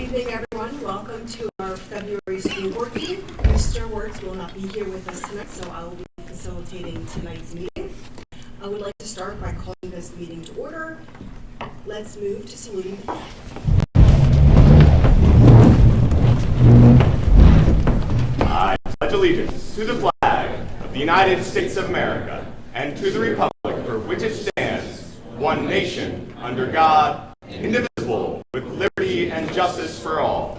evening, everyone. Welcome to our February school board meeting. Mr. Wertz will not be here with us tonight, so I will be facilitating tonight's meeting. I would like to start by calling this meeting to order. Let's move to saluting. I pledge allegiance to the flag of the United States of America and to the republic for which it stands, one nation, under God, indivisible, with liberty and justice for all.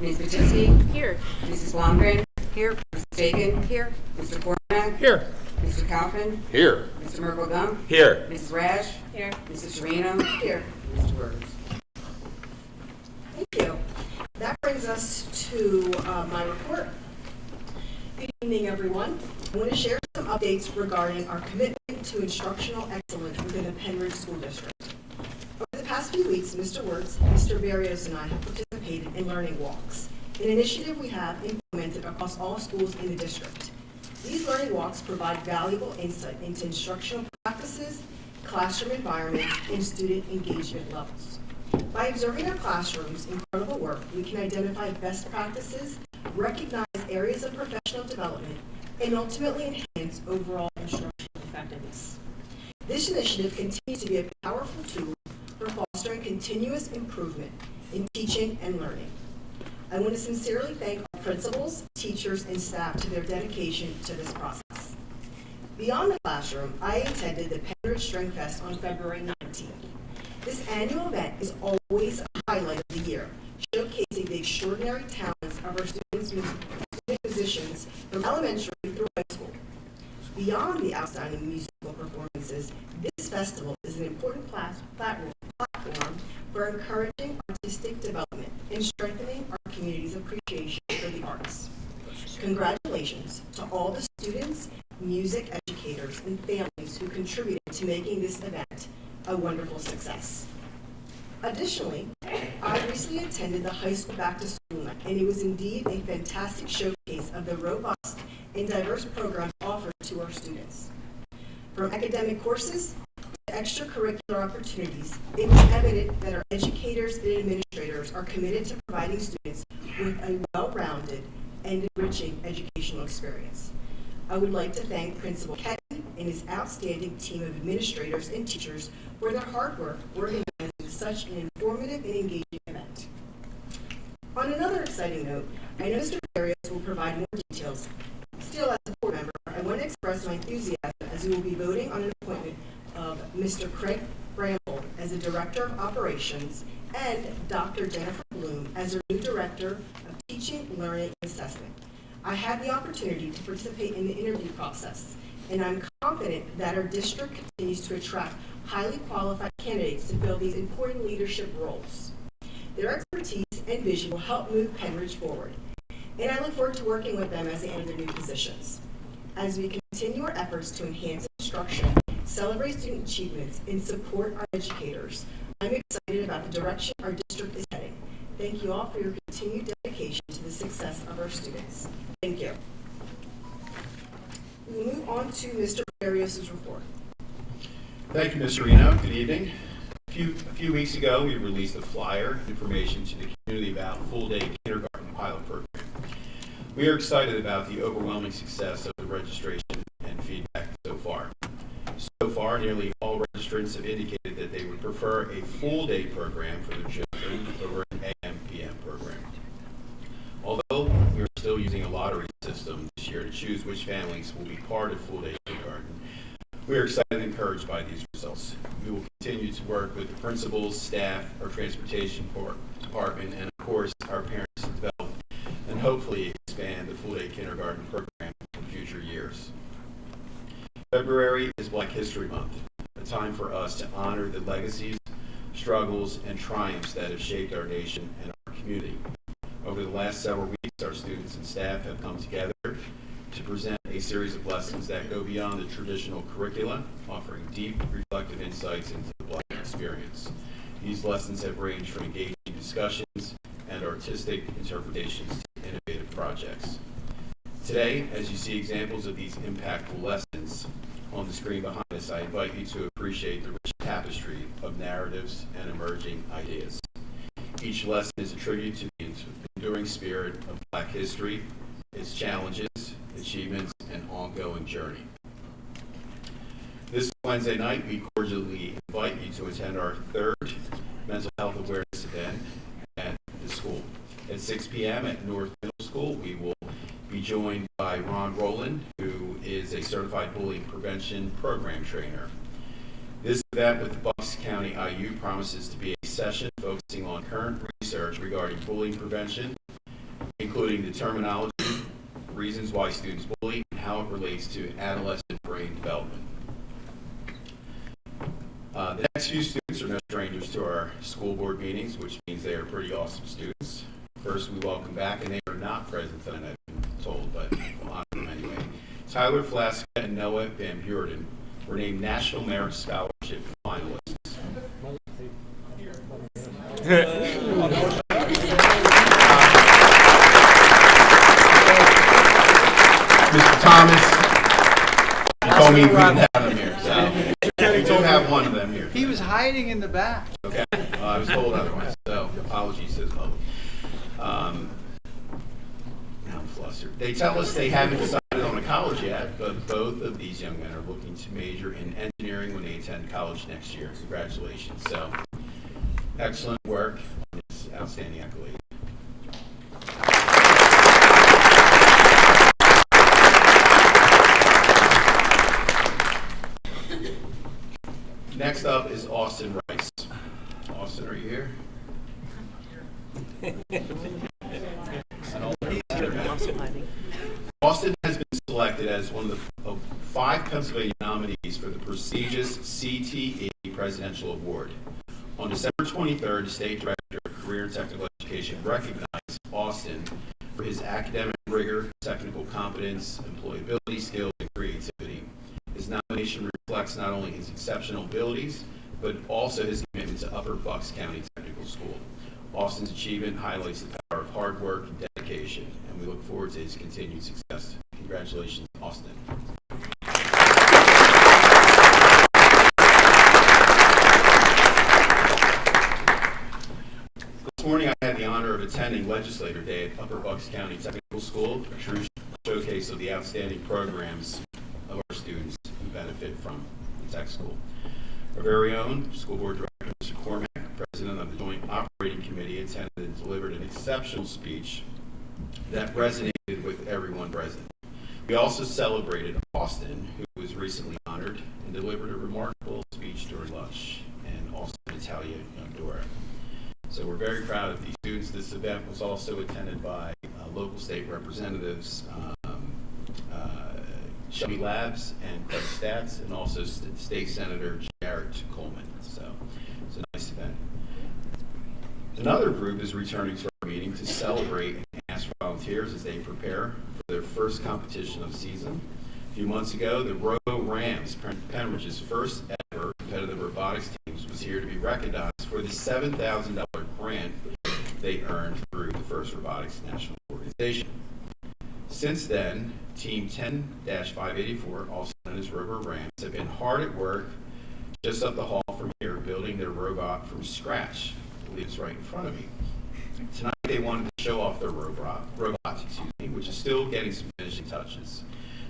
Ms. Battisti? Here. Mrs. Blomgren? Here. Mrs. Fagan? Here. Mr. Cormack? Here. Mr. Kaufman? Here. Mr. Merkel-Gum? Here. Mrs. Rash? Here. Mrs. Serino? Here. Mr. Wertz? Thank you. That brings us to my report. Good evening, everyone. I want to share some updates regarding our commitment to instructional excellence within the Penridge School District. Over the past few weeks, Mr. Wertz, Mr. Barrios, and I have participated in learning walks, an initiative we have implemented across all schools in the district. These learning walks provide valuable insight into instructional practices, classroom environments, and student engagement levels. By observing our classrooms' incredible work, we can identify best practices, recognize areas of professional development, and ultimately enhance overall instructional effectiveness. This initiative continues to be a powerful tool for fostering continuous improvement in teaching and learning. I want to sincerely thank our principals, teachers, and staff to their dedication to this process. Beyond the classroom, I attended the Penridge Strength Fest on February 19th. This annual event is always a highlight of the year, showcasing the extraordinary talents of our student musicians from elementary through high school. Beyond the outstanding musical performances, this festival is an important platform for encouraging artistic development and strengthening our community's appreciation for the arts. Congratulations to all the students, music educators, and families who contributed to making this event a wonderful success. Additionally, I recently attended the high school back to school night, and it was indeed a fantastic showcase of the robust and diverse programs offered to our students. From academic courses to extracurricular opportunities, it was evident that our educators and administrators are committed to providing students with a well-rounded and enriching educational experience. I would like to thank Principal Ketton and his outstanding team of administrators and teachers for their hard work organizing such an informative and engaging event. On another exciting note, I know Mr. Barrios will provide more details. Still, as a board member, I want to express my enthusiasm as we will be voting on an appointment of Mr. Craig Bramble as the Director of Operations and Dr. Jennifer Bloom as our new Director of Teaching, Learning, and Assessment. I had the opportunity to participate in the interview process, and I'm confident that our district continues to attract highly qualified candidates to fill these important leadership roles. Their expertise and vision will help move Penridge forward, and I look forward to working with them as they enter their new positions. As we continue our efforts to enhance instruction, celebrate student achievements, and support our educators, I'm excited about the direction our district is heading. Thank you all for your continued dedication to the success of our students. Thank you. We will move on to Mr. Barrios' report. Thank you, Ms. Serino. Good evening. A few weeks ago, we released a flyer information to the community about full-day kindergarten pilot program. We are excited about the overwhelming success of the registration and feedback so far. So far, nearly all registrants have indicated that they would prefer a full-day program for their children over an AM/PM program. Although we are still using a lottery system this year to choose which families will be part of full-day kindergarten, we are excited and encouraged by these results. We will continue to work with the principals, staff, our transportation department, and of course our parents to develop and hopefully expand the full-day kindergarten program in future years. February is Black History Month, a time for us to honor the legacies, struggles, and triumphs that have shaped our nation and our community. Over the last several weeks, our students and staff have come together to present a series of lessons that go beyond the traditional curricula, offering deep, reflective insights into the Black experience. These lessons have ranged from engaging discussions and artistic interpretations to innovative projects. Today, as you see examples of these impactful lessons, on the screen behind us, I invite you to appreciate the rich tapestry of narratives and emerging ideas. Each lesson is a tribute to the enduring spirit of Black history, its challenges, achievements, and ongoing journey. This Wednesday night, we cordially invite you to attend our third mental health awareness event at the school. At 6 p.m. at North Middle School, we will be joined by Ron Rowland, who is a certified bullying prevention program trainer. This event with the Bucks County IU promises to be a session focusing on current research regarding bullying prevention, including the terminology, reasons why students bully, and how it relates to adolescent brain development. The next few students are no strangers to our school board meetings, which means they are pretty awesome students. First, we welcome back, and they are not present tonight, I've been told, but we'll honor them anyway. Tyler Flaska and Noah Van Buren were named National Merit Scholarship finalists. Mr. Thomas, you told me we didn't have them here, so we do have one of them here. He was hiding in the back. Okay, I was told otherwise, so apologies to the public. Now I'm flustered. They tell us they haven't decided on a college yet, but both of these young men are looking to major in engineering when they attend college next year. Congratulations. So, excellent work on this outstanding accolade. Next up is Austin Rice. Austin, are you here? Austin has been selected as one of 5 Pennsylvania nominees for the prestigious CTE Presidential Award. On December 23rd, the State Director of Career and Technical Education recognized Austin for his academic rigor, technical competence, employability skills, and creativity. His nomination reflects not only his exceptional abilities, but also his commitment to Upper Bucks County Technical School. Austin's achievement highlights the power of hard work and dedication, and we look forward to his continued success. Congratulations, Austin. This morning I had the honor of attending Legislator Day at Upper Bucks County Technical School, a true showcase of the outstanding programs of our students who benefit from the tech school. Our very own School Board Director, Mr. Cormack, President of the Joint Operating Committee, attended and delivered an exceptional speech that resonated with everyone present. We also celebrated Austin, who was recently honored and delivered a remarkable speech during lunch, and also Natalia Yondora. So we're very proud of these students. This event was also attended by local state representatives, Shelby Labs and Craig Stats, and also State Senator Jarrett Coleman. So it's a nice event. Another group is returning to our meeting to celebrate and ask for volunteers as they prepare for their first competition of the season. A few months ago, the Robo Rams, Pembridge's first ever competitive robotics teams, was here to be recognized for the $7,000 grant they earned through the First Robotics National Organization. Since then, Team 10-584, also known as Robo Rams, have been hard at work just up the hall from here, building their robot from scratch. I believe it's right in front of me. Tonight, they wanted to show off their robots, which is still getting some finishing touches.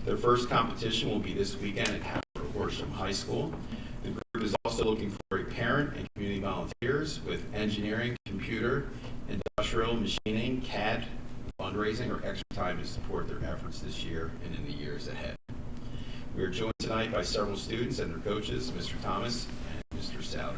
Their first competition will be this weekend at Howard Horsham High School. The group is also looking for a parent and community volunteers with engineering, computer, industrial, machining, CAD, fundraising, or extra time to support their efforts this year and in the years ahead. We are joined tonight by several students and their coaches, Mr. Thomas and Mr. Souter.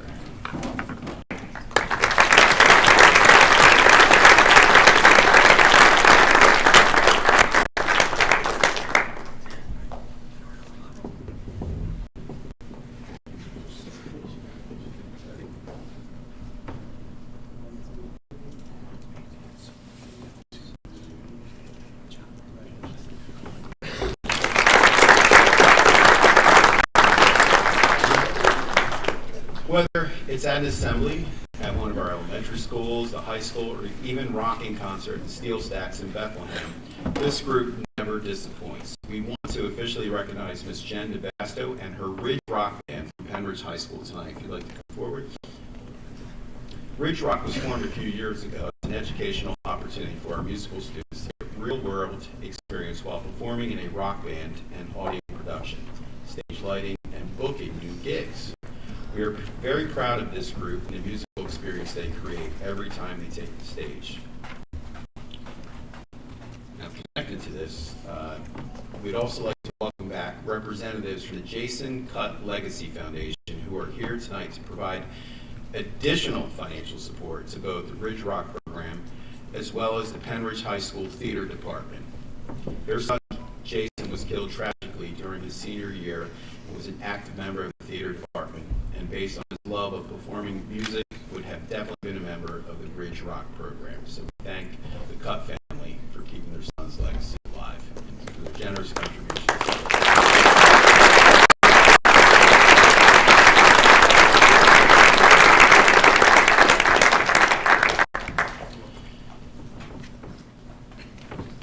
Whether it's at an assembly at one of our elementary schools, the high school, or even rocking concert at the Steel Stacks in Bethlehem, this group never disappoints. We want to officially recognize Ms. Jen DeBasto and her Ridge Rock Band from Penridge High School tonight. If you'd like to come forward. Ridge Rock was formed a few years ago as an educational opportunity for our musical students to get real-world experience while performing in a rock band and audio production, stage lighting, and booking new gigs. We are very proud of this group and the musical experience they create every time they take the stage. Now, connected to this, we'd also like to welcome back representatives from the Jason Cutt Legacy Foundation who are here tonight to provide additional financial support to both the Ridge Rock program as well as the Penridge High School Theater Department. Their son, Jason, was killed tragically during his senior year and was an active member of the theater department, and based on his love of performing music, would have definitely been a member of the Ridge Rock program. So we thank the Cutt family for keeping their son's legacy alive and for their generous contributions.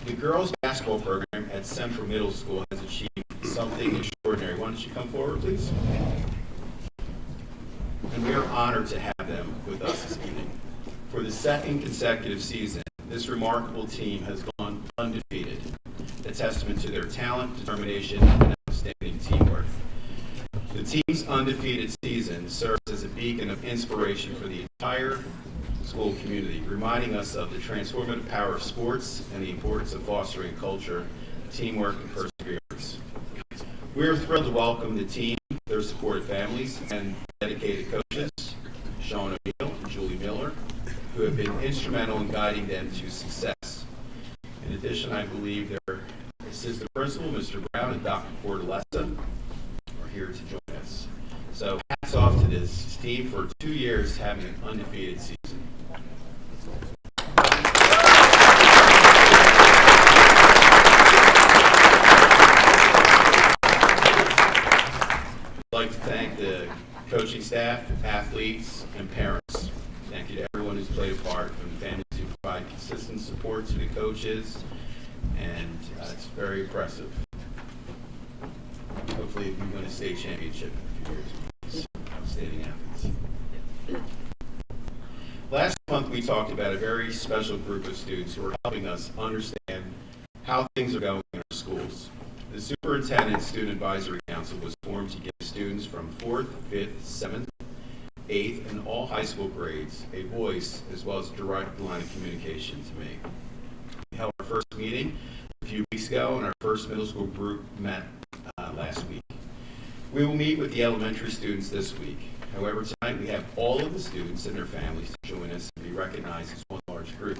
The girls' basketball program at Central Middle School has achieved something extraordinary. Why don't you come forward, please? And we are honored to have them with us this evening. For the second consecutive season, this remarkable team has gone undefeated, a testament to their talent, determination, and outstanding teamwork. The team's undefeated season serves as a beacon of inspiration for the entire school community, reminding us of the transformative power of sports and the importance of fostering a culture, teamwork, and perseverance. We are thrilled to welcome the team, their supportive families, and dedicated coaches, Sean O'Neill and Julie Miller, who have been instrumental in guiding them to success. In addition, I believe their assistant principal, Mr. Brown, and Dr. Portalessa are here to join us. So hats off to this team for 2 years having an undefeated season. I'd like to thank the coaching staff, athletes, and parents. Thank you to everyone who's played a part, from the families who provide consistent support to the coaches, and it's very impressive. Hopefully we win a state championship in a few years. Outstanding athletes. Last month we talked about a very special group of students who are helping us understand how things are going in our schools. The Superintendent Student Advisory Council was formed to give students from 4th, 5th, 7th, 8th, and all high school grades a voice as well as a direct line of communication to me. We held our first meeting a few weeks ago, and our first middle school group met last week. We will meet with the elementary students this week. However, tonight we have all of the students and their families to join us and be recognized as one large group.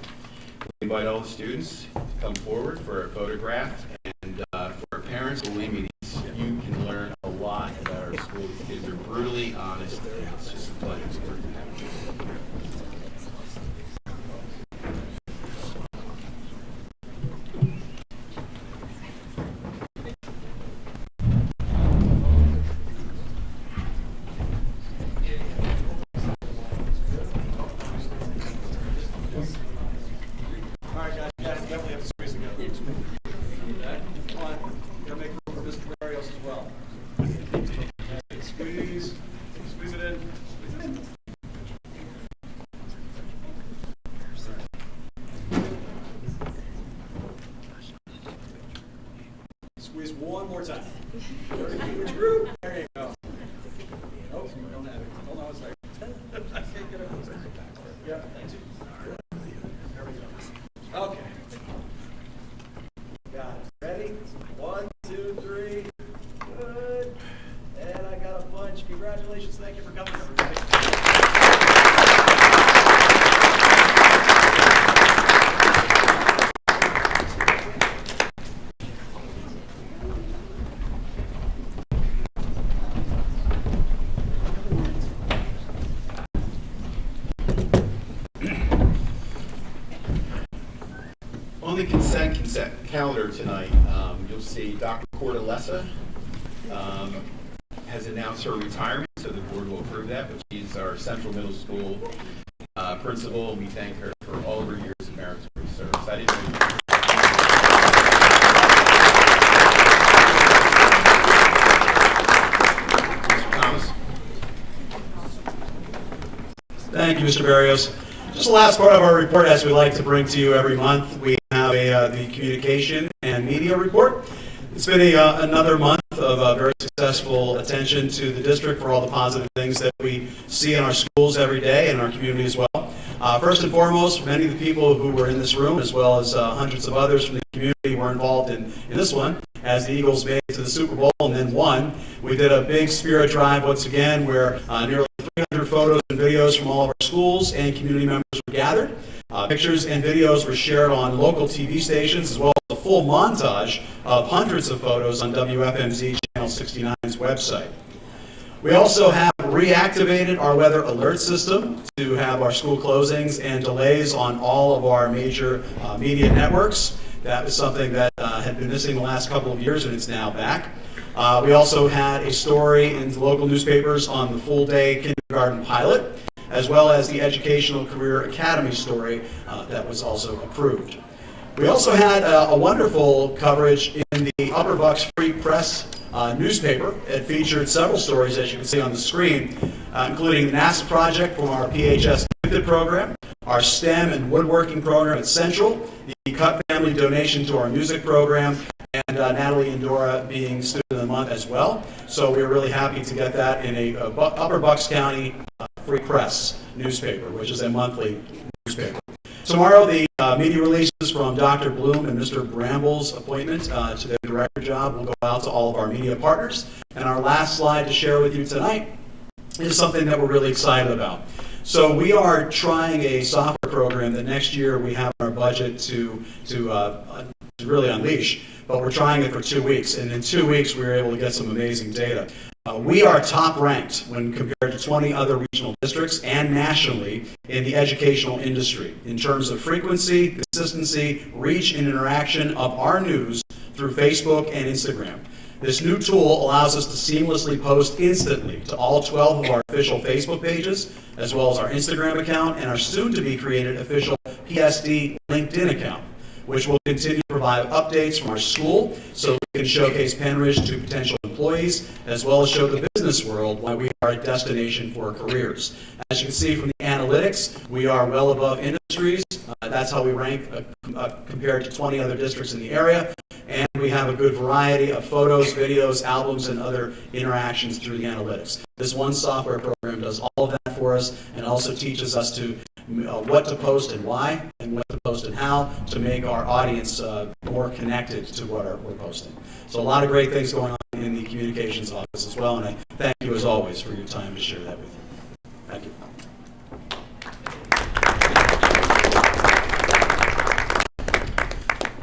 We invite all the students to come forward for a photograph, and for our parents, believe me, you can learn a lot about our school. These kids are brutally honest. It's just a pleasure to work with them. Squeeze one more time. Which group? There you go. Oh, we don't have it. Hold on a second. I can't get it. Yeah, thank you. There we go. Okay. Got it. Ready? 1, 2, 3. Good. And I got a bunch. Congratulations. Thank you for coming, everybody. On the consent calendar tonight, you'll see Dr. Portalessa has announced her retirement, so the board will approve that, but she's our Central Middle School principal, and we thank her for all of her years of meritorious service. I didn't know Thank you, Mr. Barrios. Just the last part of our report, as we like to bring to you every month, we have the communication and media report. It's been another month of very successful attention to the district for all the positive things that we see in our schools every day and our community as well. First and foremost, many of the people who were in this room, as well as hundreds of others from the community, were involved in this one, as the Eagles made it to the Super Bowl and then won. We did a big spirit drive once again, where nearly 300 photos and videos from all of our schools and community members were gathered. Pictures and videos were shared on local TV stations, as well as a full montage of hundreds of photos on WFMZ Channel 69's website. We also have reactivated our weather alert system to have our school closings and delays on all of our major media networks. That was something that had been missing the last couple of years, and it's now back. We also had a story in the local newspapers on the full-day kindergarten pilot, as well as the Educational Career Academy story that was also approved. We also had a wonderful coverage in the Upper Bucks Free Press newspaper. It featured several stories, as you can see on the screen, including the NASA project from our PHS Gifted program, our STEM and woodworking program at Central, the Cut Family donation to our music program, and Natalie and Dora being Student of the Month as well. So we're really happy to get that in a Upper Bucks County Free Press newspaper, which is a monthly newspaper. Tomorrow, the media releases from Dr. Bloom and Mr. Bramble's appointment to their director job will go out to all of our media partners. And our last slide to share with you tonight is something that we're really excited about. So we are trying a software program that next year we have in our budget to really unleash, but we're trying it for 2 weeks, and in 2 weeks we were able to get some amazing data. We are top ranked when compared to 20 other regional districts and nationally in the educational industry in terms of frequency, consistency, reach, and interaction of our news through Facebook and Instagram. This new tool allows us to seamlessly post instantly to all 12 of our official Facebook pages, as well as our Instagram account and our soon-to-be created official PSD LinkedIn account, which will continue to provide updates from our school so we can showcase Penridge to potential employees, as well as show the business world why we are a destination for careers. As you can see from the analytics, we are well above industries. That's how we rank compared to 20 other districts in the area. And we have a good variety of photos, videos, albums, and other interactions through the analytics. This one software program does all of that for us and also teaches us to what to post and why, and what to post and how, to make our audience more connected to what we're posting. So a lot of great things going on in the communications office as well, and I thank you as always for your time to share that with you. Thank you.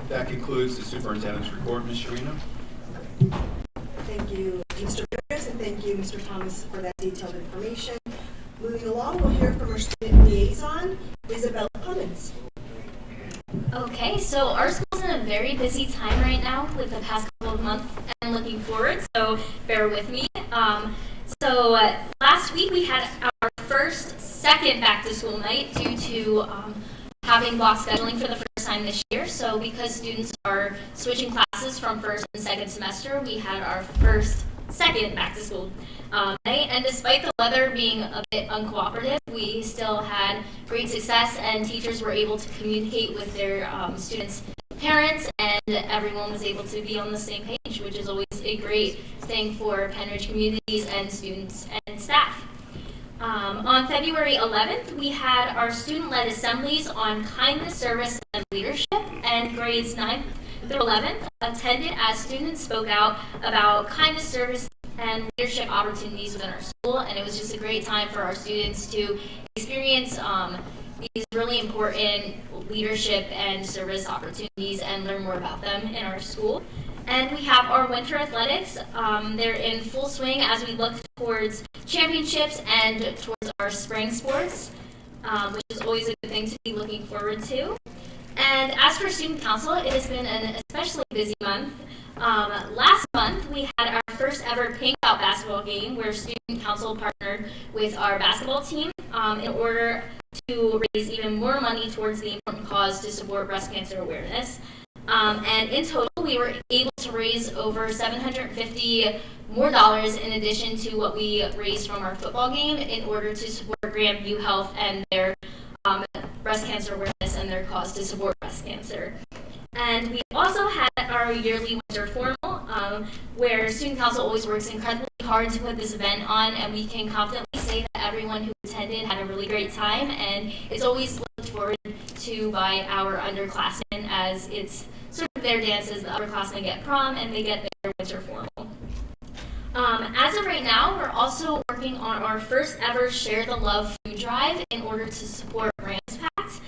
That concludes the superintendent's report, Ms. Sharino. Thank you, Mr. Barrios, and thank you, Mr. Thomas, for that detailed information. Moving along, we'll hear from our student liaison, Isabella Cummins. Okay, so our school's in a very busy time right now with the past couple of months and looking forward, so bear with me. Last week we had our second back to school night due to having block scheduling for the first time this year. So because students are switching classes from first and second semester, we had our second back to school night. And despite the weather being a bit uncooperative, we still had great success, and teachers were able to communicate with their students' parents, and everyone was able to be on the same page, which is always a great thing for Penridge communities and students and staff. On February 11th, we had our student-led assemblies on kindness, service, and leadership, and grades 9th through 11th attended as students spoke out about kindness, service, and leadership opportunities within our school, and it was just a great time for our students to experience these really important leadership and service opportunities and learn more about them in our school. And we have our winter athletics. They're in full swing as we look towards championships and towards our spring sports, which is always a good thing to be looking forward to. And as for student council, it has been an especially busy month. Last month, we had our first ever Pink Out basketball game where student council partnered with our basketball team in order to raise even more money towards the important cause to support breast cancer awareness. And in total, we were able to raise over $750 more in addition to what we raised from our football game in order to support Grandview Health and their breast cancer awareness and their cause to support breast cancer. And we also had our yearly winter formal, where Student Council always works incredibly hard to put this event on, and we can confidently say that everyone who attended had a really great time, and it's always looked forward to by our underclassmen, as it's sort of their dances. The upperclassmen get prom, and they get their winter formal. As of right now, we're also working on our first ever Share the Love food drive in order to support Rams Pact.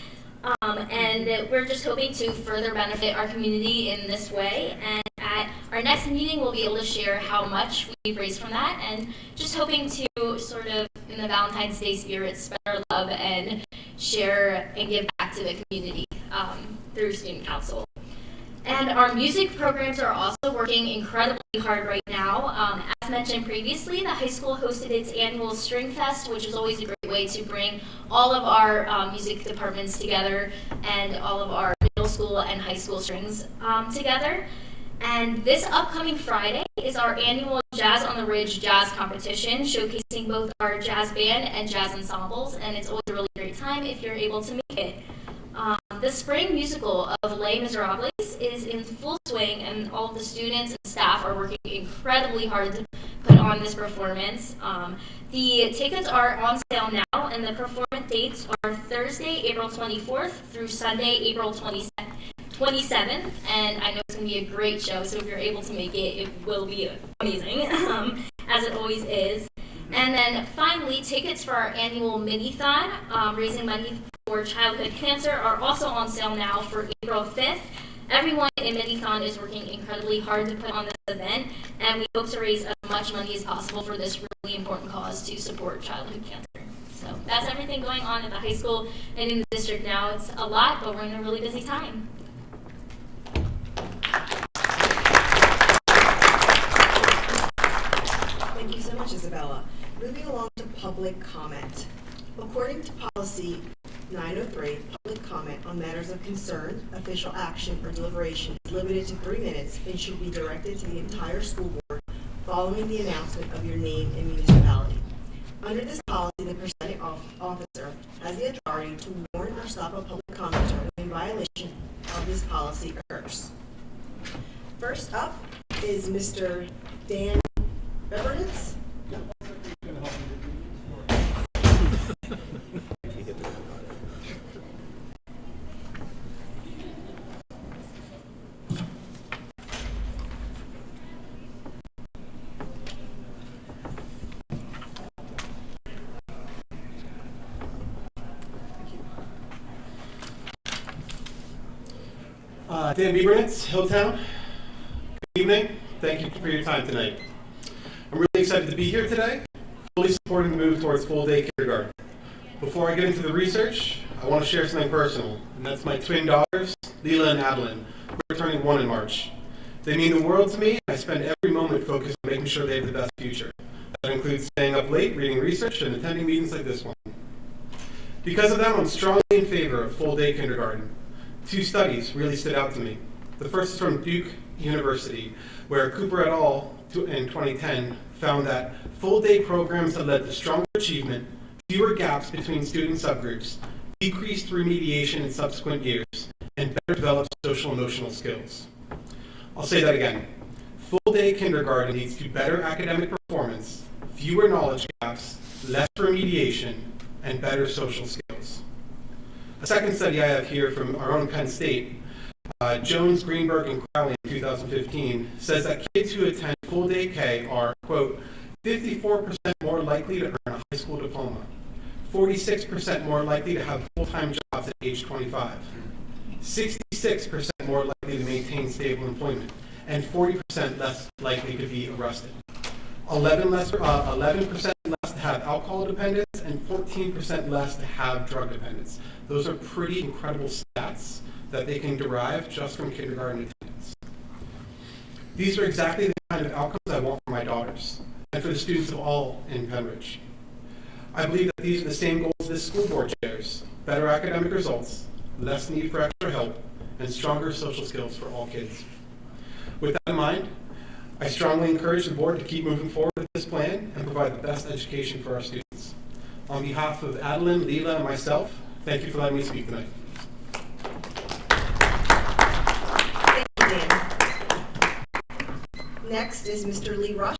And we're just hoping to further benefit our community in this way. And at our next meeting, we'll be able to share how much we've raised from that, and just hoping to sort of, in the Valentine's Day spirit, spread our love and share and give back to the community through Student Council. And our music programs are also working incredibly hard right now. As mentioned previously, the high school hosted its annual String Fest, which is always a great way to bring all of our music departments together and all of our middle school and high school strings together. And this upcoming Friday is our annual Jazz on the Ridge jazz competition, showcasing both our jazz band and jazz ensembles, and it's always a really great time if you're able to make it. The spring musical of Les Miserables is in full swing, and all of the students and staff are working incredibly hard to put on this performance. The tickets are on sale now, and the performance dates are Thursday, April 24th through Sunday, April 27th, and I know it's going to be a great show, so if you're able to make it, it will be amazing, as it always is. And then finally, tickets for our annual mini-thon, raising money for childhood cancer, are also on sale now for April 5th. Everyone in Mini-thon is working incredibly hard to put on this event, and we hope to raise as much money as possible for this really important cause to support childhood cancer. So that's everything going on at the high school and in the district now. It's a lot, but we're in a really busy time. Thank you so much, Isabella. Moving along to public comment. According to policy 903, public comment on matters of concern, official action, or deliberation is limited to 3 minutes and should be directed to the entire school board following the announcement of your name and municipality. Under this policy, the presiding officer has the authority to warn or stop a public commenter when violation of this policy occurs. First up is Mr. Dan Bevernitz. Dan Bevernitz, Hilltown. Good evening. Thank you for your time tonight. I'm really excited to be here today, fully supporting the move towards full-day kindergarten. Before I get into the research, I want to share something personal, and that's my twin daughters, Leela and Adeline, who are turning 1 in March. They mean the world to me, and I spend every moment focused on making sure they have the best future. That includes staying up late, reading research, and attending meetings like this one. Because of them, I'm strongly in favor of full-day kindergarten. 2 studies really stood out to me. The first is from Duke University, where Cooper et al. In 2010 found that full-day programs that led to stronger achievement, fewer gaps between student subgroups, decreased remediation in subsequent years, and better developed social-emotional skills. I'll say that again. Full-day kindergarten leads to better academic performance, fewer knowledge gaps, less remediation, and better social skills. A second study I have here from our own Penn State, Jones, Greenberg, and Crowley in 2015, says that kids who attend full-day K are, quote, 54% more likely to earn a high school diploma, 46% more likely to have full-time jobs at age 25, 66% more likely to maintain stable employment, and 40% less likely to be arrested. 11% less to have alcohol dependence, and 14% less to have drug dependence. Those are pretty incredible stats that they can derive just from kindergarten attendance. These are exactly the kind of outcomes I want for my daughters and for the students of all in Pembridge. I believe that these are the same goals this school board shares: better academic results, less need for extra help, and stronger social skills for all kids. With that in mind, I strongly encourage the board to keep moving forward with this plan and provide the best education for our students. On behalf of Adeline, Leela, and myself, thank you for letting me speak tonight. Thank you, Dan. Next is Mr. Lee Rush.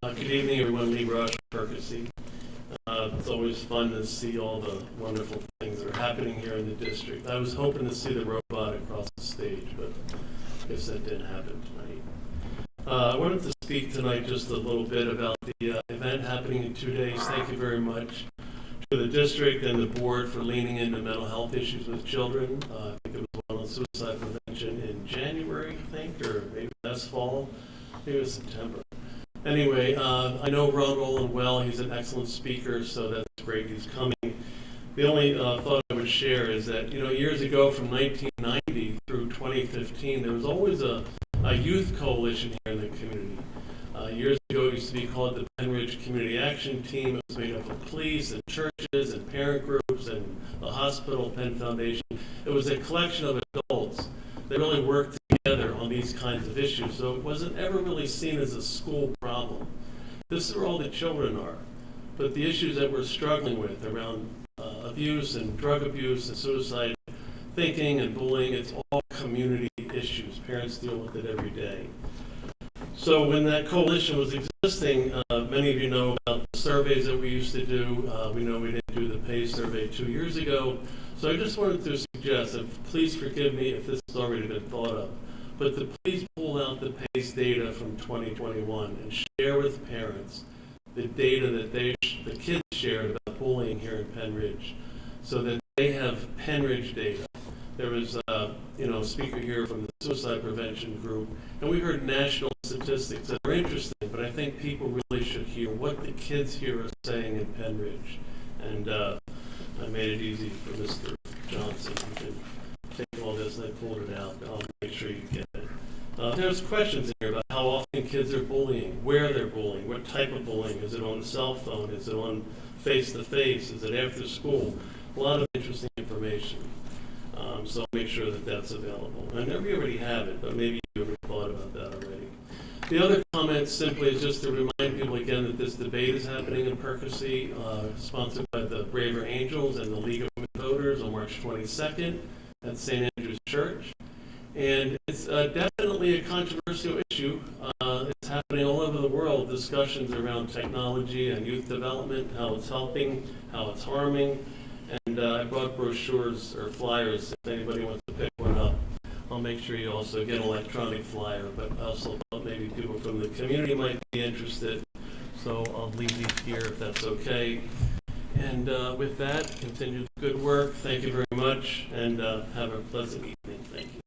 Good evening, everyone. Lee Rush, Percy. It's always fun to see all the wonderful things that are happening here in the district. I was hoping to see the robot across the stage, but I guess that didn't happen tonight. I wanted to speak tonight just a little bit about the event happening in 2 days. Thank you very much to the district and the board for leaning into mental health issues with children. I think it was one on suicide prevention in January, I think, or maybe last fall, maybe it was September. Anyway, I know Ron Roland well. He's an excellent speaker, so that's great he's coming. The only thought I would share is that, years ago from 1990 through 2015, there was always a youth coalition here in the community. Years ago, it used to be called the Penridge Community Action Team. It was made up of police and churches and parent groups and the hospital, Penn Foundation. It was a collection of adults that really worked together on these kinds of issues, so it wasn't ever really seen as a school problem. This is where all the children are, but the issues that we're struggling with around abuse and drug abuse and suicide thinking and bullying, it's all community issues. Parents deal with it every day. So when that coalition was existing, many of you know about the surveys that we used to do. We know we didn't do the PACE survey 2 years ago. So I just wanted to suggest, please forgive me if this has already been thought of, but to please pull out the PACE data from 2021 and share with parents the data that the kids shared about bullying here in Penn Ridge, so that they have Penn Ridge data. There was a speaker here from the suicide prevention group, and we heard national statistics that are interesting, but I think people really should hear what the kids here are saying in Penn Ridge. And I made it easy for Mr. Johnson. You can take all this and I pulled it out. I'll make sure you get it. There's questions in here about how often kids are bullying, where they're bullying, what type of bullying. Is it on the cell phone? Is it on face-to-face? Is it after school? A lot of interesting information. So I'll make sure that that's available. I know we already have it, but maybe you already thought about that already. The other comment simply is just to remind people again that this debate is happening in Percy, sponsored by the Braver Angels and the League of Women Voters on March 22nd at St. Andrew's Church. And it's definitely a controversial issue. It's happening all over the world, discussions around technology and youth development, how it's helping, how it's harming. And I brought brochures or flyers if anybody wants to pick one up. I'll make sure you also get an electronic flyer, but I also thought maybe people from the community might be interested. So I'll leave these here if that's okay. And with that, continue the good work. Thank you very much, and have a pleasant evening. Thank you.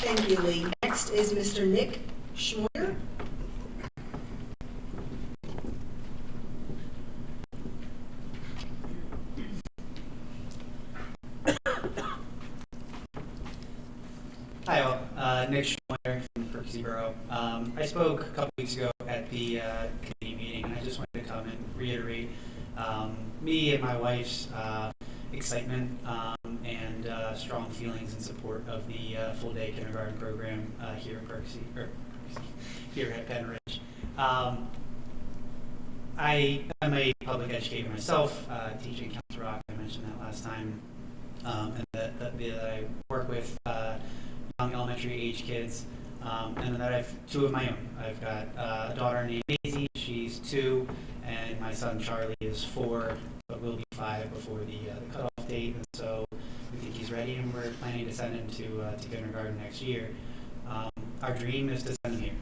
Thank you, Lee. Next is Mr. Nick Schmoyer. Hi all, Nick Schmoyer from Percy Borough. I spoke a couple weeks ago at the committee meeting, and I just wanted to come and reiterate me and my wife's excitement and strong feelings in support of the full-day kindergarten program here at Penn Ridge. I am a public educator myself, teaching Council Rock. I mentioned that last time, and that I work with young elementary age kids, and that I have two of my own. I've got a daughter named Daisy, she's 2, and my son Charlie is 4, but will be 5 before the cutoff date, and so we think he's ready, and we're planning to send him to kindergarten next year. Our dream is to send him here,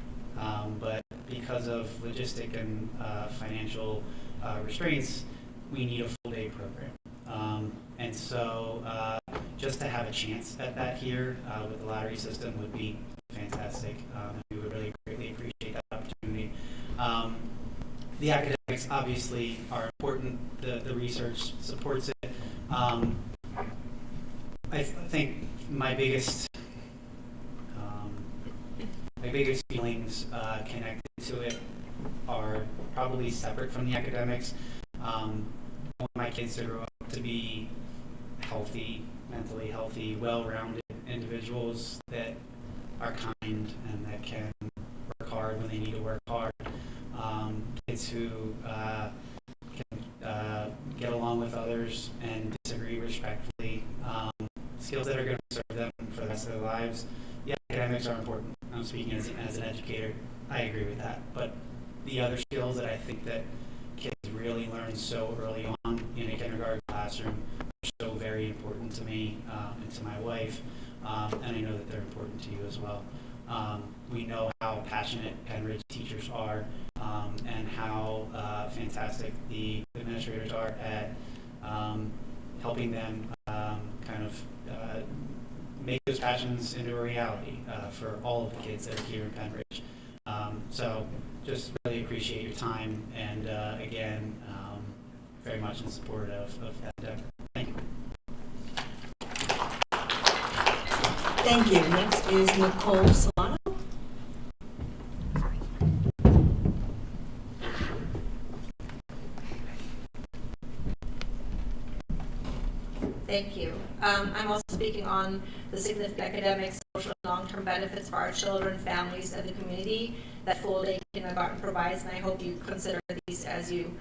but because of logistic and financial restraints, we need a full-day program. And so just to have a chance at that here with the lottery system would be fantastic. We would really greatly appreciate that opportunity. The academics obviously are important. The research supports it. I think my biggest my biggest feelings connected to it are probably separate from the academics. I want my kids to grow up to be healthy, mentally healthy, well-rounded individuals that are kind and that can work hard when they need to work hard. Kids who can get along with others and disagree respectfully. Skills that are going to serve them for the rest of their lives. Yeah, academics are important. I'm speaking as an educator. I agree with that. But the other skills that I think that kids really learn so early on in a kindergarten classroom are so very important to me and to my wife, and I know that they're important to you as well. We know how passionate Penridge teachers are and how fantastic the administrators are at helping them kind of make those passions into a reality for all of the kids that are here in Penridge. So just really appreciate your time, and again, very much in support of that endeavor. Thank you. Thank you. Next is Nicole Solano. Thank you. I'm also speaking on the significant academic, social, and long-term benefits for our children, families, and the community that full-day kindergarten provides, and I hope you consider these as you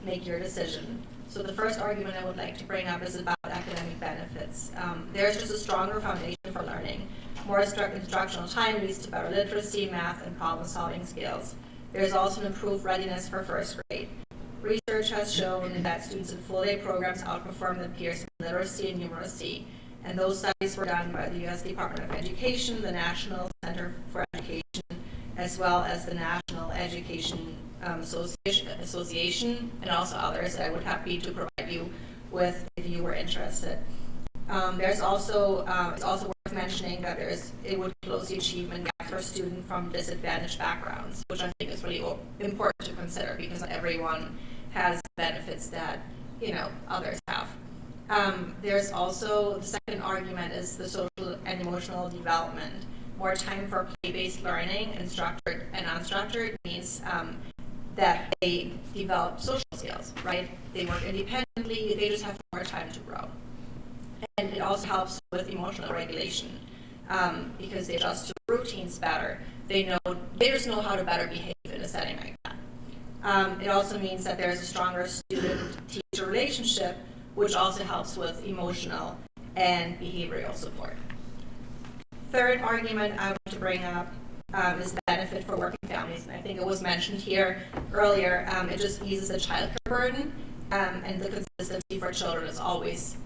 make your decision. So the first argument I would like to bring up is about academic benefits. There's just a stronger foundation for learning. More instructional time leads to better literacy, math, and problem-solving skills. There's also an improved readiness for first grade. Research has shown that students in full-day programs outperform their peers in literacy and numeracy, and those studies were done by the U.S. Department of Education, the National Center for Education, as well as the National Education Association, and also others that I would happy to provide you with if you were interested. There's also it's also worth mentioning that it would close the achievement gap for students from disadvantaged backgrounds, which I think is really important to consider because not everyone has benefits that others have. There's also the second argument is the social and emotional development. More time for play-based learning and structured and unstructured means that they develop social skills, right? They work independently, they just have more time to grow. And it also helps with emotional regulation because they adjust to routines better. They just know how to better behave in a setting like that. It also means that there's a stronger student-teacher relationship, which also helps with emotional and behavioral support. Third argument I want to bring up is benefit for working families, and I think it was mentioned here earlier. It just eases the childcare burden, and the consistency for children is always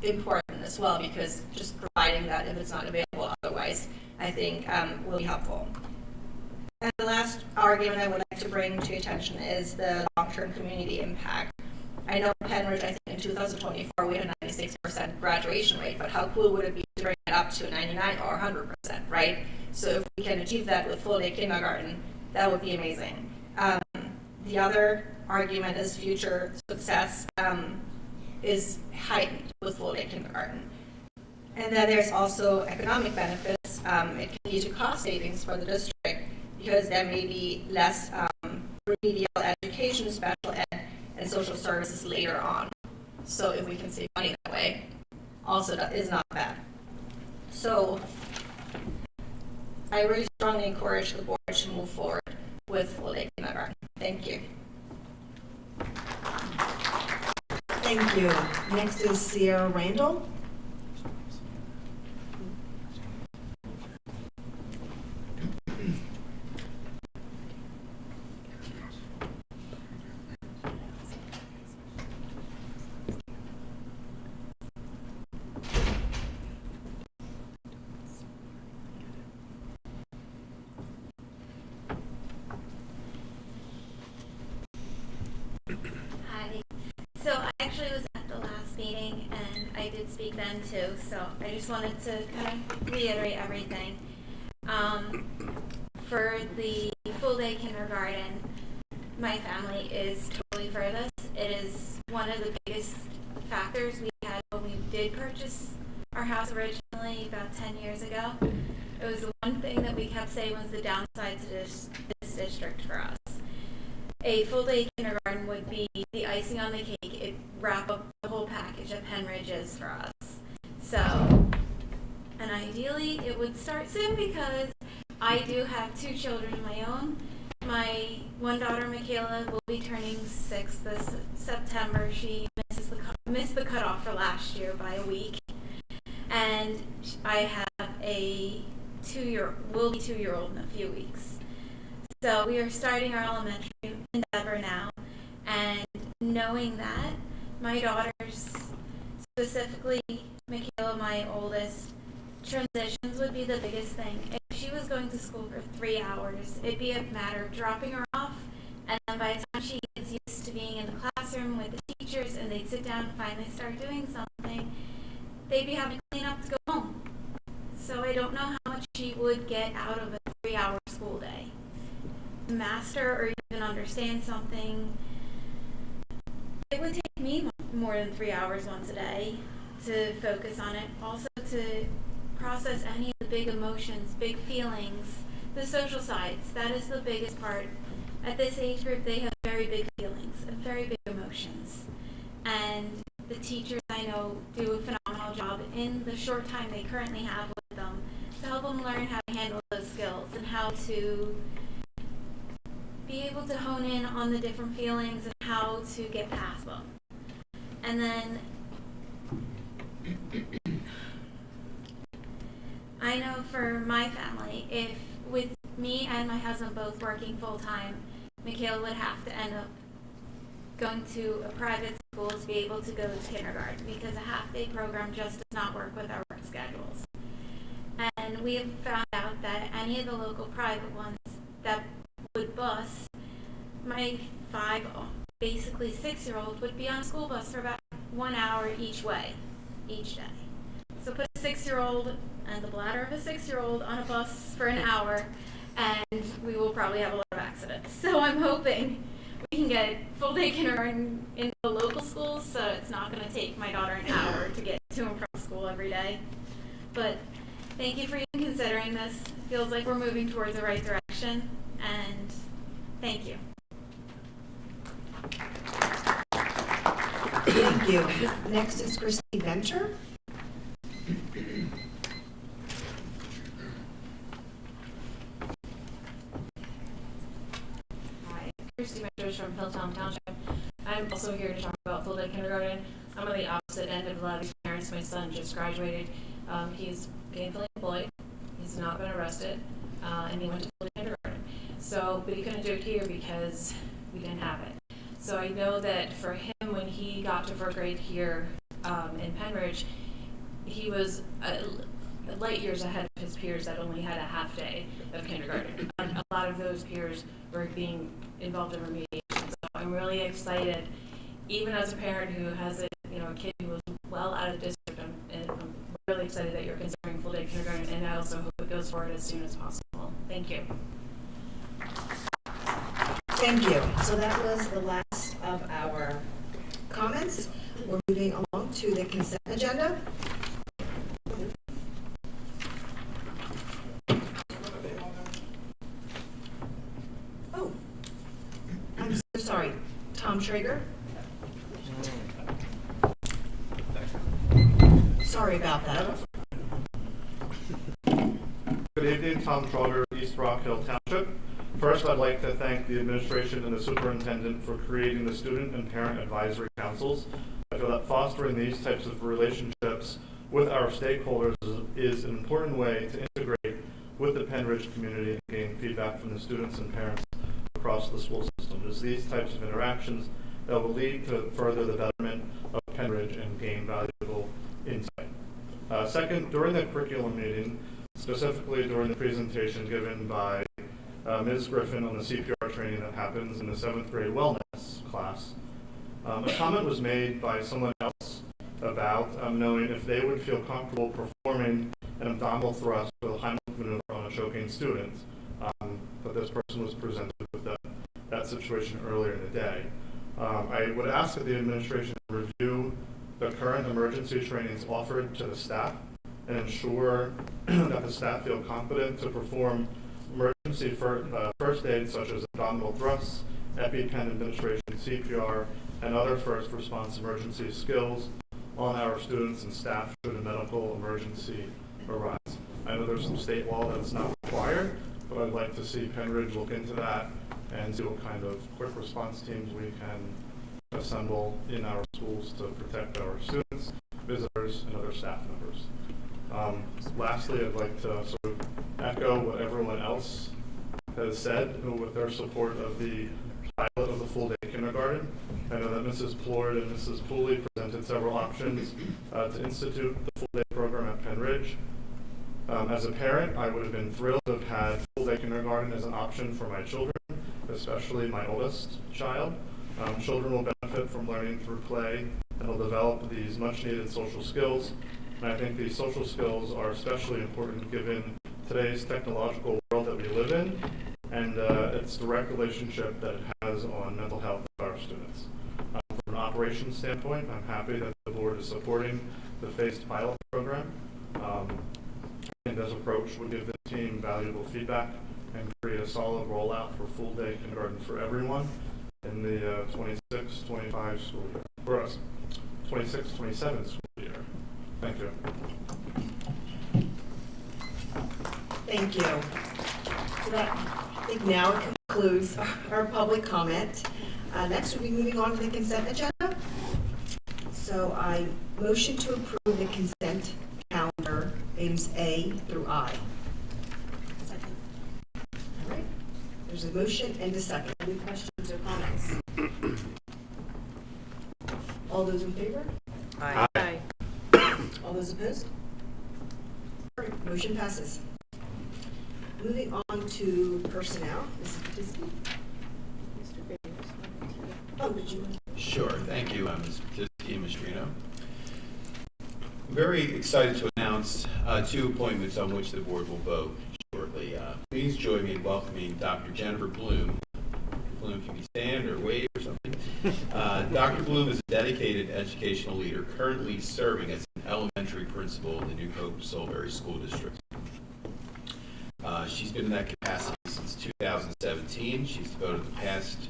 important as well, because just providing that if it's not available otherwise, I think will be helpful. And the last argument I would like to bring to your attention is the long-term community impact. I know Penridge, I think in 2024 we had a 96% graduation rate, but how cool would it be to bring it up to 99 or 100%, right? So if we can achieve that with full-day kindergarten, that would be amazing. The other argument is future success is heightened with full-day kindergarten. And then there's also economic benefits. It can lead to cost savings for the district because there may be less remedial education, special ed, and social services later on. So if we can save money that way, also that is not bad. So I really strongly encourage the board to move forward with full-day kindergarten. Thank you. Thank you. Next is Sierra Randall. So I actually was at the last meeting and I did speak then too, so I just wanted to kind of reiterate everything. For the full-day kindergarten, my family is totally for this. It is one of the biggest factors we had when we did purchase our house originally about 10 years ago. It was the one thing that we kept saying was the downside to this district for us. A full-day kindergarten would be the icing on the cake. It wrap up the whole package that Penridge is for us. So, and ideally it would start soon because I do have 2 children of my own. My one daughter, Michaela, will be turning 6 this September. She missed the cutoff for last year by a week. And I have a 2-year-old in a few weeks. So we are starting our elementary endeavor now, and knowing that my daughters, specifically Michaela, my oldest, transitions would be the biggest thing. If she was going to school for 3 hours, it'd be a matter of dropping her off, and then by the time she gets used to being in the classroom with the teachers and they'd sit down and finally start doing something, they'd be having to clean up to go home. So I don't know how much she would get out of a 3-hour school day. Master or even understand something, it would take me more than 3 hours once a day to focus on it. Also to process any of the big emotions, big feelings, the social sides. That is the biggest part. At this age group, they have very big feelings and very big emotions. And the teachers I know do a phenomenal job in the short time they currently have with them to help them learn how to handle those skills and how to be able to hone in on the different feelings and how to get past them. And then I know for my family, if with me and my husband both working full-time, Michaela would have to end up going to a private school to be able to go to kindergarten because a half-day program just does not work with our work schedules. And we have found out that any of the local private ones that would bus, my basically 6-year-old would be on a school bus for about 1 hour each way, each day. So put a 6-year-old and the bladder of a 6-year-old on a bus for an hour, and we will probably have a lot of accidents. So I'm hoping we can get full-day kindergarten in the local schools, so it's not going to take my daughter an hour to get to and from school every day. But thank you for even considering this. It feels like we're moving towards the right direction, and thank you. Thank you. Next is Christy Venture. Hi, Christy Venture from Hilltown Township. I'm also here to talk about full-day kindergarten. I'm on the opposite end of a lot of these parents. My son just graduated. He's gainfully employed. He's not been arrested, and he went to full-day kindergarten. So, but he couldn't do it here because we didn't have it. So I know that for him, when he got to 4th grade here in Penridge, he was light years ahead of his peers that only had a half day of kindergarten. A lot of those peers were being involved in remediation. So I'm really excited, even as a parent who has a kid who was well out of the district. I'm really excited that you're considering full day kindergarten, and I also hope it goes forward as soon as possible. Thank you. Thank you. So that was the last of our comments. We're moving along to the consent agenda. Oh, I'm so sorry. Tom Traeger. Sorry about that. Good evening, Tom Traeger, East Rock Hill Township. First, I'd like to thank the administration and the superintendent for creating the student and parent advisory councils. I feel that fostering these types of relationships with our stakeholders is an important way to integrate with the Penridge community and gain feedback from the students and parents across the school system. It's these types of interactions that will lead to further the betterment of Penridge and gain valuable insight. Second, during the curriculum meeting, specifically during the presentation given by Ms. Griffin on the CPR training that happens in the 7th grade wellness class, a comment was made by someone else about knowing if they would feel comfortable performing an abdominal thrust with a Heimlich maneuver on a choking student. But this person was presented with that situation earlier in the day. I would ask that the administration review the current emergency trainings offered to the staff and ensure that the staff feel competent to perform emergency first aid such as abdominal thrusts, EpiPen administration, CPR, and other first response emergency skills on our students and staff should a medical emergency arise. I know there's some state law that it's not required, but I'd like to see Penridge look into that and see what kind of quick response teams we can assemble in our schools to protect our students, visitors, and other staff members. Lastly, I'd like to sort of echo what everyone else has said with their support of the pilot of the full-day kindergarten. I know that Mrs. Plord and Mrs. Pooley presented several options to institute the full-day program at Penridge. As a parent, I would have been thrilled to have had full-day kindergarten as an option for my children, especially my oldest child. Children will benefit from learning through play and will develop these much-needed social skills. And I think these social skills are especially important given today's technological world that we live in and its direct relationship that it has on mental health of our students. From an operations standpoint, I'm happy that the board is supporting the phased pilot program. And this approach would give the team valuable feedback and create a solid rollout for full-day kindergarten for everyone in the 26-25 school year, for us, 26-27 school year. Thank you. Thank you. So that, I think now concludes our public comment. Next, we'll be moving on to the consent agenda. So I motion to approve the consent calendar, items A through I. Second. All right. There's a motion and a second. Any questions or comments? All those in favor? Aye. Aye. All those opposed? All right, motion passes. Moving on to personnel. Mrs. Patisky. Mr. Bailey. Oh, did you? Sure, thank you, Ms. Patisky and Ms. Reno. I'm very excited to announce 2 appointments on which the board will vote shortly. Please join me in welcoming Dr. Jennifer Bloom. Bloom, can you stand or wave or something? Dr. Bloom is a dedicated educational leader currently serving as an elementary principal in the New Hope Soulbury School District. She's been in that capacity since 2017. She's devoted the past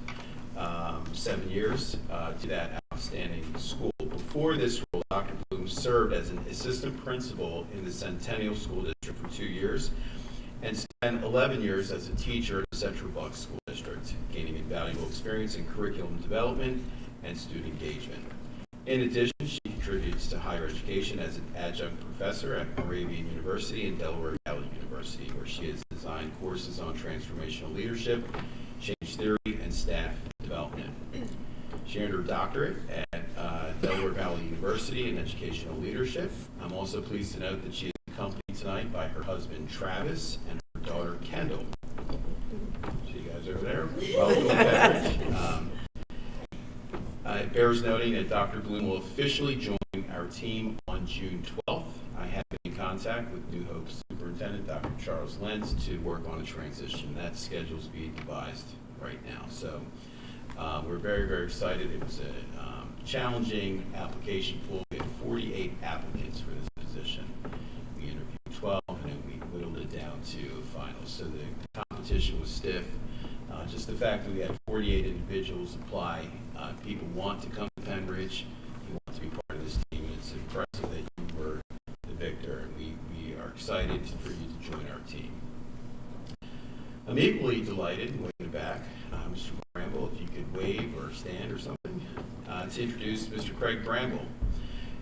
7 years to that outstanding school. Before this role, Dr. Bloom served as an assistant principal in the Centennial School District for 2 years and spent 11 years as a teacher at the Central Bucks School District, gaining invaluable experience in curriculum development and student engagement. In addition, she contributes to higher education as an adjunct professor at Moravian University and Delaware Valley University, where she has designed courses on transformational leadership, change theory, and staff development. She earned her doctorate at Delaware Valley University in educational leadership. I'm also pleased to note that she is accompanied tonight by her husband Travis and her daughter Kendall. See you guys over there. Welcome to Penridge. It bears noting that Dr. Bloom will officially join our team on June 12th. I have been in contact with New Hope's Superintendent, Dr. Charles Lentz, to work on a transition. That schedule is being devised right now. So we're very, very excited. It was a challenging application pool. We had 48 applicants for this position. We interviewed 12 and then we whittled it down to a final. So the competition was stiff. Just the fact that we had 48 individuals apply, people want to come to Penridge, you want to be part of this team, and it's impressive that you were the victor, and we are excited for you to join our team. I'm equally delighted, waving back, Mr. Bramble, if you could wave or stand or something, to introduce Mr. Craig Bramble.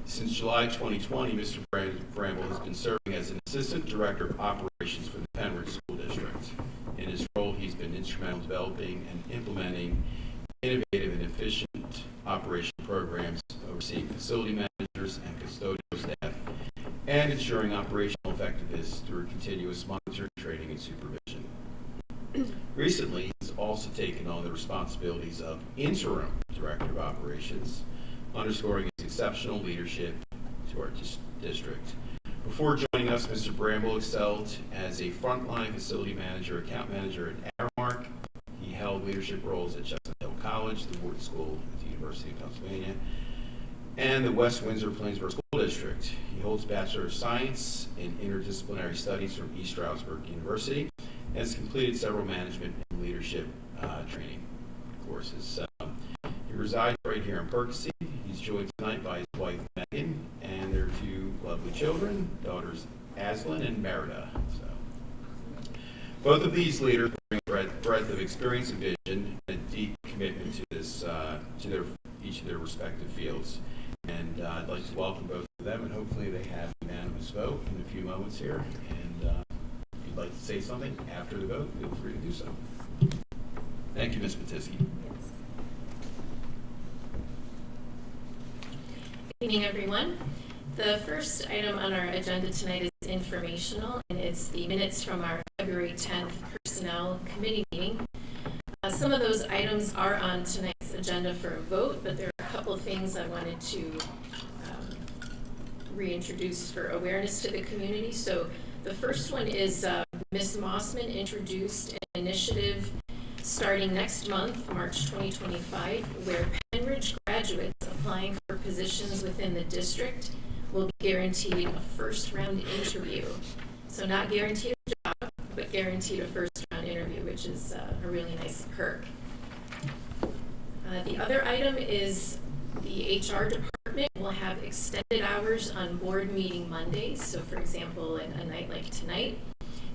Since July 2020, Mr. Bramble has been serving as an Assistant Director of Operations for the Penridge School District. In his role, he's been instrumental in developing and implementing innovative and efficient operation programs, overseeing facility managers and custodial staff, and ensuring operational effectiveness through continuous monitoring, training, and supervision. Recently, he's also taken on the responsibilities of Interim Director of Operations, underscoring his exceptional leadership to our district. Before joining us, Mr. Bramble excelled as a frontline facility manager, account manager at Aramark. He held leadership roles at Chestnut Hill College, the Wharton School at the University of Pennsylvania, and the West Windsor Plainsboro School District. He holds Bachelor of Science in Interdisciplinary Studies from East Stroudsburg University and has completed several management and leadership training courses. He resides right here in Percy. He's joined tonight by his wife Megan and their two lovely children, daughters Aslan and Merida. So, both of these leaders bring breadth of experience and vision and a deep commitment to this, each of their respective fields. And I'd like to welcome both of them, and hopefully they have a unanimous vote in a few moments here. And if you'd like to say something after the vote, feel free to do so. Thank you, Ms. Matisky. Good evening, everyone. The first item on our agenda tonight is informational, and it's the minutes from our February 10th Personnel Committee meeting. Some of those items are on tonight's agenda for a vote, but there are a couple of things I wanted to reintroduce for awareness to the community. So the first one is Ms. Mossman introduced an initiative starting next month, March 2025, where Penridge graduates applying for positions within the district will be guaranteed a first-round interview. So not guaranteed a job, but guaranteed a first-round interview, which is a really nice perk. The other item is the HR department will have extended hours on board meeting Mondays. So for example, a night like tonight,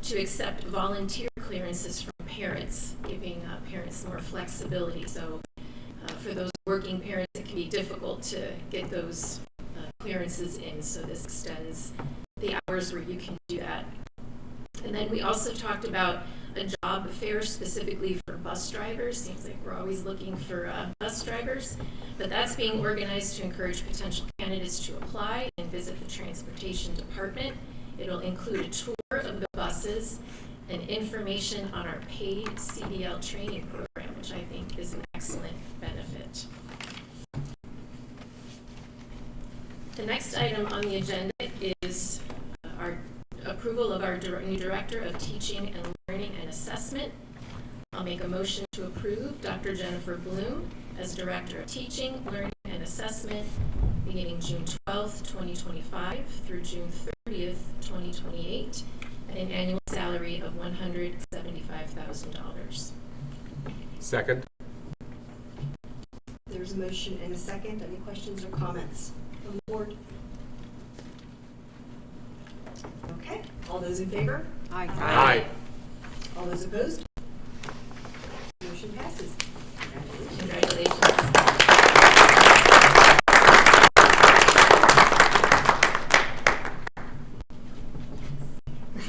to accept volunteer clearances from parents, giving parents more flexibility. So for those working parents, it can be difficult to get those clearances in, so this extends the hours where you can do that. And then we also talked about a job fair specifically for bus drivers. Seems like we're always looking for bus drivers, but that's being organized to encourage potential candidates to apply and visit the transportation department. It'll include a tour of the buses and information on our paid CDL training program, which I think is an excellent benefit. The next item on the agenda is our approval of our new Director of Teaching and Learning and Assessment. I'll make a motion to approve Dr. Jennifer Bloom as Director of Teaching, Learning, and Assessment beginning June 12th, 2025 through June 30th, 2028 at an annual salary of $175,000. Second. There's a motion and a second. Any questions or comments from the board? Okay, all those in favor? Aye. Aye. All those opposed? Motion passes. Congratulations.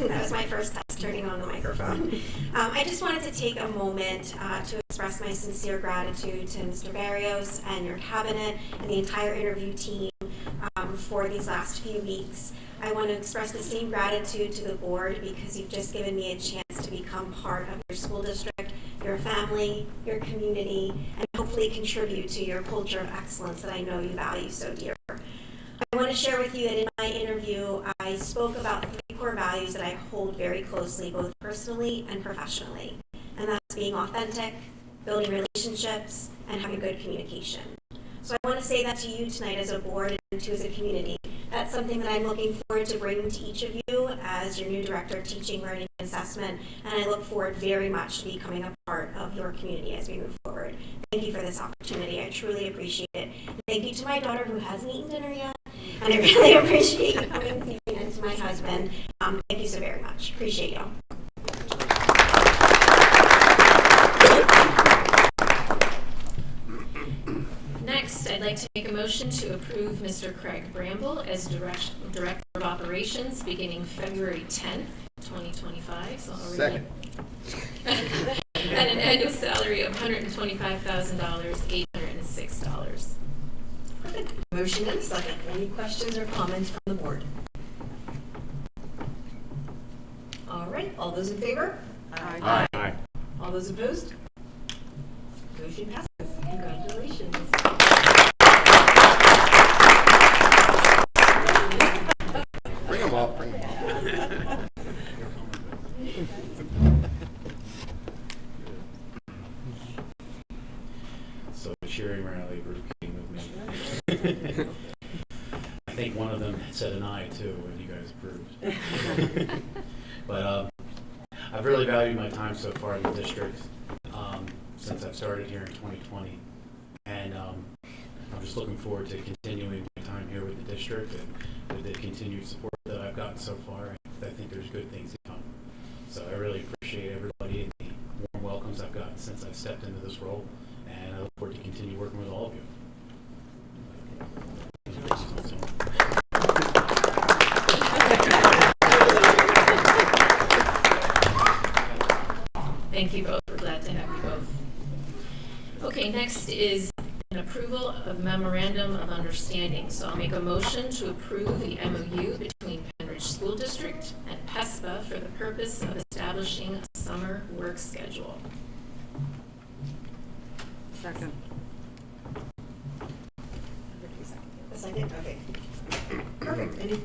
That was my first test turning on the microphone. I just wanted to take a moment to express my sincere gratitude to Mr. Barrios and your cabinet and the entire interview team for these last few weeks. I want to express the same gratitude to the board because you've just given me a chance to become part of your school district, your family, your community, and hopefully contribute to your culture of excellence that I know you value so dear. I want to share with you that in my interview, I spoke about 3 core values that I hold very closely, both personally and professionally. And that's being authentic, building relationships, and having good communication. So I want to say that to you tonight as a board and to as a community. That's something that I'm looking forward to bringing to each of you as your new Director of Teaching, Learning, and Assessment. And I look forward very much to becoming a part of your community as we move forward. Thank you for this opportunity. I truly appreciate it. And thank you to my daughter who hasn't eaten dinner yet. And I really appreciate you coming to me and to my husband. Thank you so very much. Appreciate you. Next, I'd like to make a motion to approve Mr. Craig Bramble as Director of Operations beginning February 10th, 2025. So already at an annual salary of $125,000, $806. Perfect. Motion and a second. Any questions or comments from the board? All right, all those in favor? Aye. Aye. All those opposed? Motion passes. Congratulations. Bring them up. Bring them up. So the cheering rally group came with me. I think think one of them said an aye too when you guys approved. But I've really valued my time so far in the district since I've started here in 2020. And I'm just looking forward to continuing my time here with the district and with the continued support that I've gotten so far. I think there's good things to come. So I really appreciate everybody and the warm welcomes I've gotten since I've stepped into this role. And I look forward to continue working with all of you. Thank you both. We're glad to have you both. Okay, next is an approval of memorandum of understanding. So I'll make a motion to approve the MOU between Penridge School District and PESPA for the purpose of establishing a summer work schedule. Second. A second? Okay. Perfect. Any,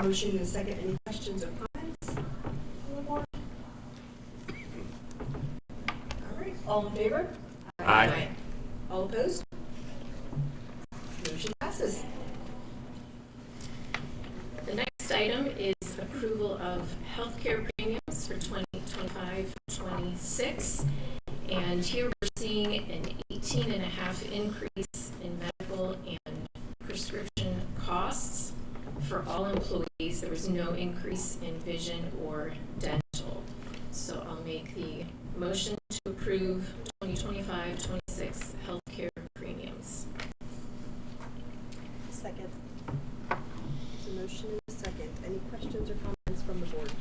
motion and a second. Any questions or comments? A little more? All right. All in favor? Aye. All opposed? Motion passes. The next item is approval of healthcare premiums for 2025-26. And here we're seeing an 18.5% increase in medical and prescription costs for all employees. There was no increase in vision or dental. So I'll make the motion to approve 2025-26 healthcare premiums. Second. There's a motion and a second. Any questions or comments from the board?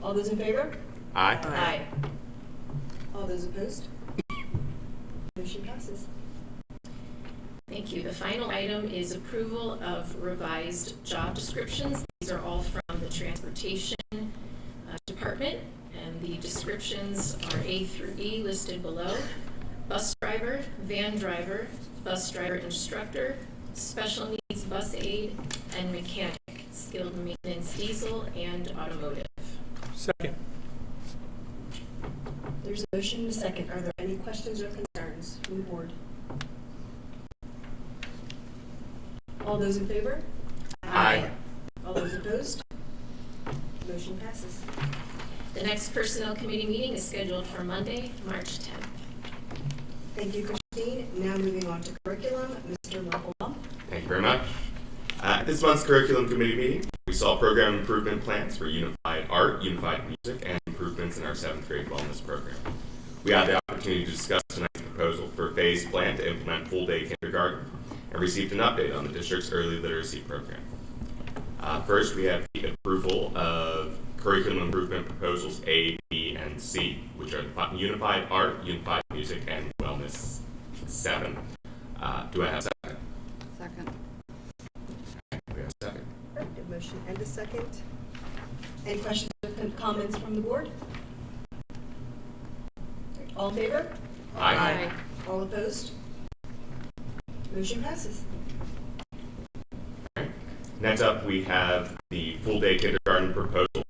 All those in favor? Aye. Aye. All those opposed? Motion passes. Thank you. The final item is approval of revised job descriptions. These are all from the Transportation Department, and the descriptions are A through E listed below. Bus driver, van driver, bus driver instructor, special needs bus aide, and mechanic, skilled maintenance diesel and automotive. Second. There's a motion and a second. Are there any questions or concerns from the board? All those in favor? Aye. All those opposed? Motion passes. The next Personnel Committee meeting is scheduled for Monday, March 10th. Thank you, Christine. Now moving on to curriculum, Mr. Rockwell. Thank you very much. At this month's Curriculum Committee meeting, we saw program improvement plans for unified art, unified music, and improvements in our 7th grade wellness program. We had the opportunity to discuss tonight's proposal for a phased plan to implement full-day kindergarten and received an update on the district's early literacy program. First, we have the approval of curriculum improvement proposals A, B, and C, which are the unified art, unified music, and wellness 7. Do I have a second? Second. We have a second. A motion and a second. Any questions or comments from the board? All in favor? Aye. All opposed? Motion passes. Next up, we have the full-day kindergarten proposal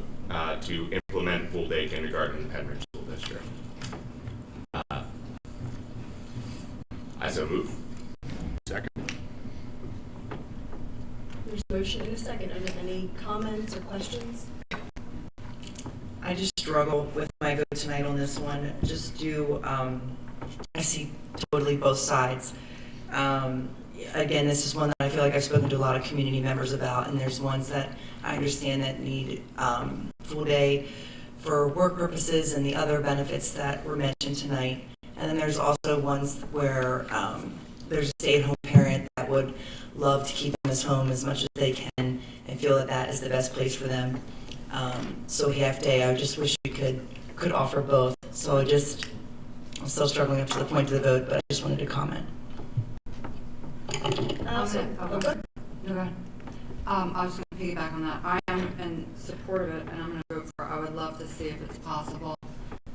to implement full-day kindergarten in Penridge School District. I so move. Second. There's a motion and a second. Are there any comments or questions? I just struggle with my vote tonight on this one. Just do, I see totally both sides. Again, this is one that I feel like I've spoken to a lot of community members about, and there's ones that I understand that need full day for work purposes and the other benefits that were mentioned tonight. And then there's also ones where there's a stay-at-home parent that would love to keep them at home as much as they can and feel that that is the best place for them. So half day, I just wish we could offer both. So I'm still struggling up to the point of the vote, but I just wanted to comment. I was going to piggyback on that. I am in support of it, and I'm going to vote for. I would love to see if it's possible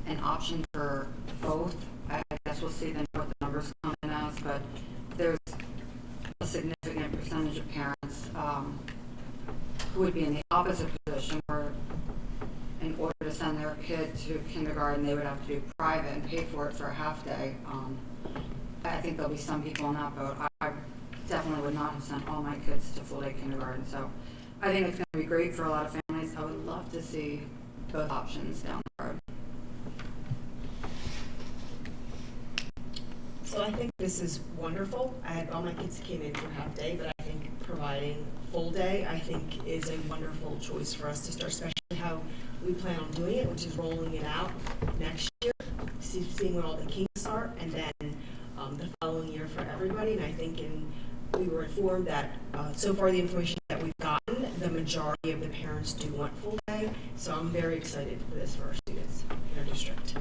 an option for both. I guess we'll see then what the numbers come in as, but there's a significant percentage of parents who would be in the opposite position, where in order to send their kid to kindergarten, they would have to do private and pay for it for a half day. At think there'll be some people in that boat. I definitely would not have sent all my kids to full-day kindergarten, so I think it's going to be great for a lot of families. I would love to see both options down the road. So I think this is wonderful. I had all my kids came in for half day, but I think providing full day, I think, is a wonderful choice for us to start, especially how we plan on doing it, which is rolling it out next year, seeing what all the kinks are, and then the following year for everybody. And I think we were informed that so far the information that we've gotten, the majority of the parents do want full day. So I'm very excited for this for our students in our district.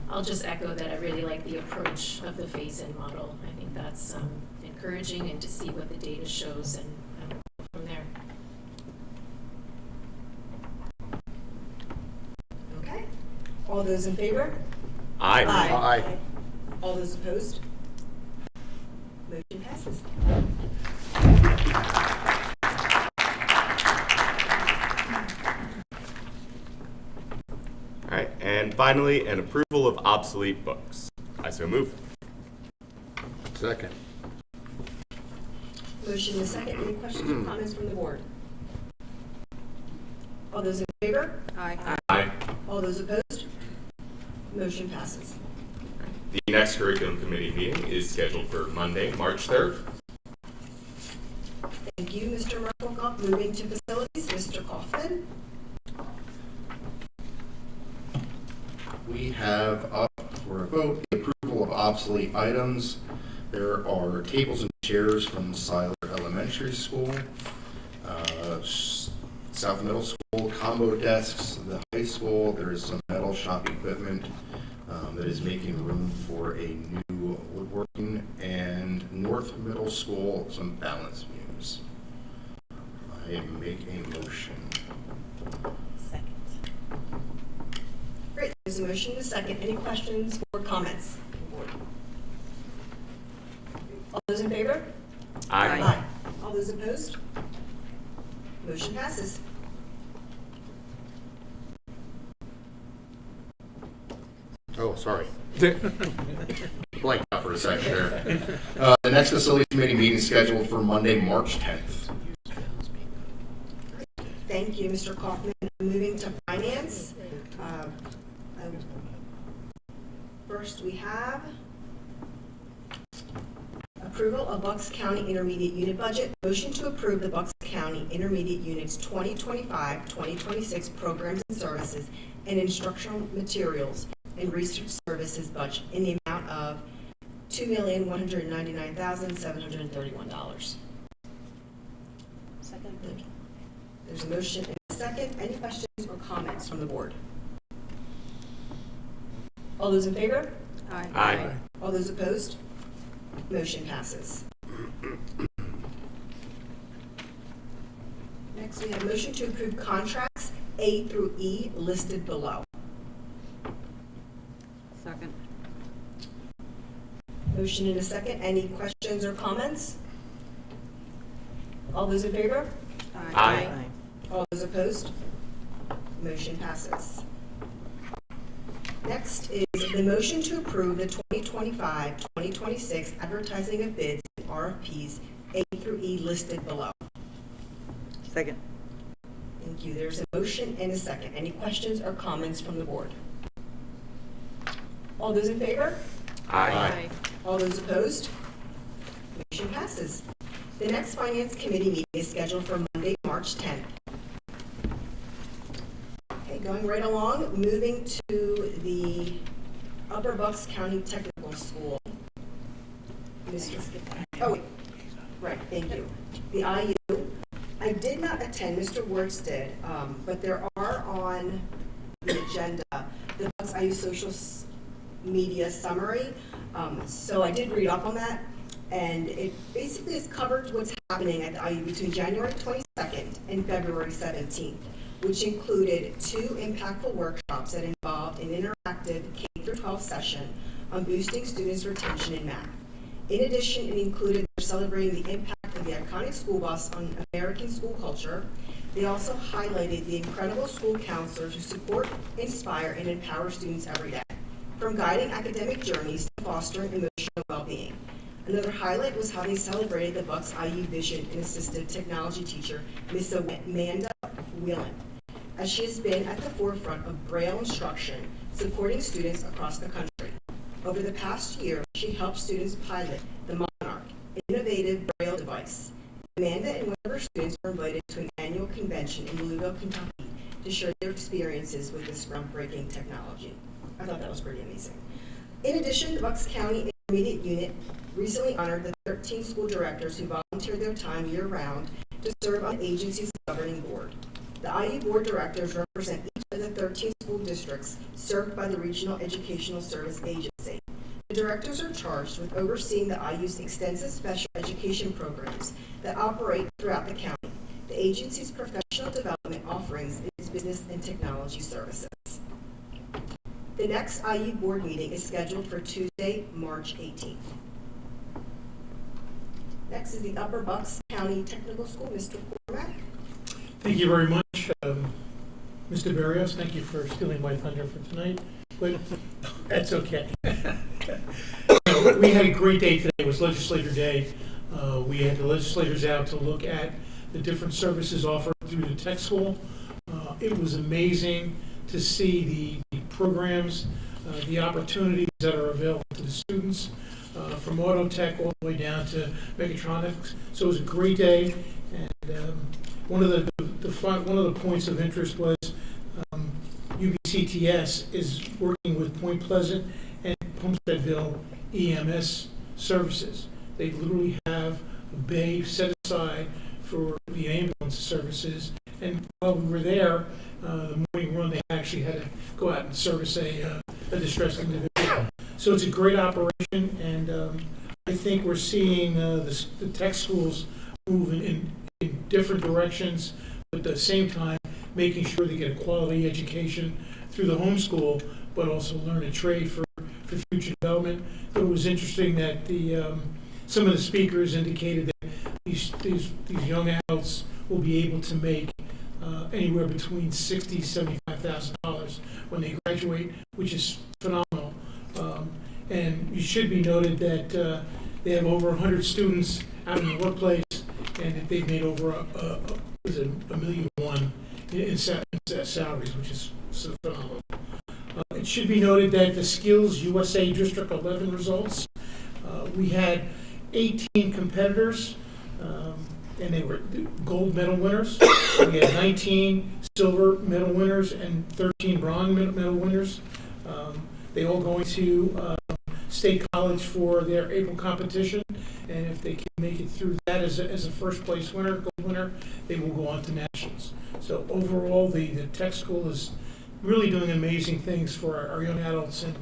I'll just echo that I really like the approach of the phase-in model. I think that's encouraging, and to see what the data shows and go from there. Okay. All those in favor? Aye. Aye. All those opposed? Motion passes. All right, and finally, an approval of obsolete books. I so move. Second. Motion is second. Any questions or comments from the board? All those in favor? Aye. Aye. All those opposed? Motion passes. The next curriculum committee meeting is scheduled for Monday, March 3rd. Thank you, Mr. Merkelkopf. Moving to facilities, Mr. Kaufman. We have up for a vote the approval of obsolete items. There are tables and chairs from Seiler Elementary School, South Middle School, combo desks, the high school. There is some metal shop equipment that is making room for a new woodworking, and North Middle School, some balance beams. I make a motion. Second. Great. There's a motion and a second. Any questions or comments? All those in favor? Aye. All those opposed? Motion passes. Oh, sorry. Blanked out for a second there. The next facility committee meeting is scheduled for Monday, March 10th. Thank you, Mr. Kaufman. Moving to finance. First, we have approval of Bucks County Intermediate Unit Budget. Motion to approve the Bucks County Intermediate Units 2025-2026 programs and services and instructional materials and research services budget in the amount of $2,199,731. Second. There's a motion and a second. Any questions or comments from the board? All those in favor? Aye. Aye. All those opposed? Motion passes. Next, we have motion to approve contracts A through E listed below. Second. Motion and a second. Any questions or comments? All those in favor? Aye. All those opposed? Motion passes. Next is the motion to approve the 2025-2026 advertising of bids and RFPs A through E listed below. Second. Thank you. There's a motion and a second. Any questions or comments from the board? All those in favor? Aye. All those opposed? Motion passes. The next Finance Committee meeting is scheduled for Monday, March 10th. Okay, going right along, moving to the Upper Bucks County Technical School. Oh, right, thank you. The IU. I did not attend, Mr. Wertz did, but there are on the agenda the Bucks IU social media summary. So I did read up on that, and it basically has covered what's happening at the IU between January 22nd and February 17th, which included 2 impactful workshops that involved an interactive K-12 session on boosting students' retention in math. In addition, it included celebrating the impact of the iconic school bus on American school culture. They also highlighted the incredible school counselors who support, inspire, and empower students every day. From guiding academic journeys to fostering emotional and well-being. Another highlight was how they celebrated the Bucks IU Vision and Assistive Technology teacher, Miss Amanda Whelan, as she has been at the forefront of Braille instruction, supporting students across the country. Over the past year, she helped students pilot the Monarch, an innovative Braille device. Amanda and one of her students were invited to an annual convention in Louisville, Kentucky to share their experiences with this groundbreaking technology. I thought that was pretty amazing. In addition, the Bucks County Intermediate Unit recently honored the 13 school directors who volunteered their time year-round to serve on the agency's governing board. The IU board directors represent each of the 13 school districts served by the Regional Educational Service Agency. The directors are charged with overseeing the IU's extensive special education programs that operate throughout the county, the agency's professional development offerings, and its business and technology services. The next IU board meeting is scheduled for Tuesday, March 18th. Next is the Upper Bucks County Technical School, Mr. Cormack. Thank you very much. Mr. Barrios, thank you for stealing my thunder for tonight, but that's okay. We had a great day today. It was Legislator Day. We had the legislators out to look at the different services offered through the tech school. It was amazing to see the programs, the opportunities that are available to the students, from auto tech all the way down to mechatronics. So it was a great day, and one of the points of interest was UBCTS is working with Point Pleasant and Homesteadville EMS services. They literally have a bay set aside for the ambulance services, and while we were there, the morning run, they actually had to go out and service a distressed individual. So it's a great operation, and I think we're seeing the tech schools move in different directions, but at the same time making sure they get a quality education through the homeschool, but also learn a trade for future development. But it was interesting that some of the speakers indicated that these young adults will be able to make anywhere between $60,000 to $75,000 when they graduate, which is phenomenal. And it should be noted that they have over 100 students out in the workplace, and that they've made over $1.1 million in salaries, which is so phenomenal. It should be noted that the Skills USA District 11 results, we had 18 competitors, and they were gold medal winners. We had 19 silver medal winners and 13 bronze medal winners. They all going to State College for their April competition, and if they can make it through that as a first place winner, gold winner, they will go on to nationals. So overall, the tech school is really doing amazing things for our young adults, and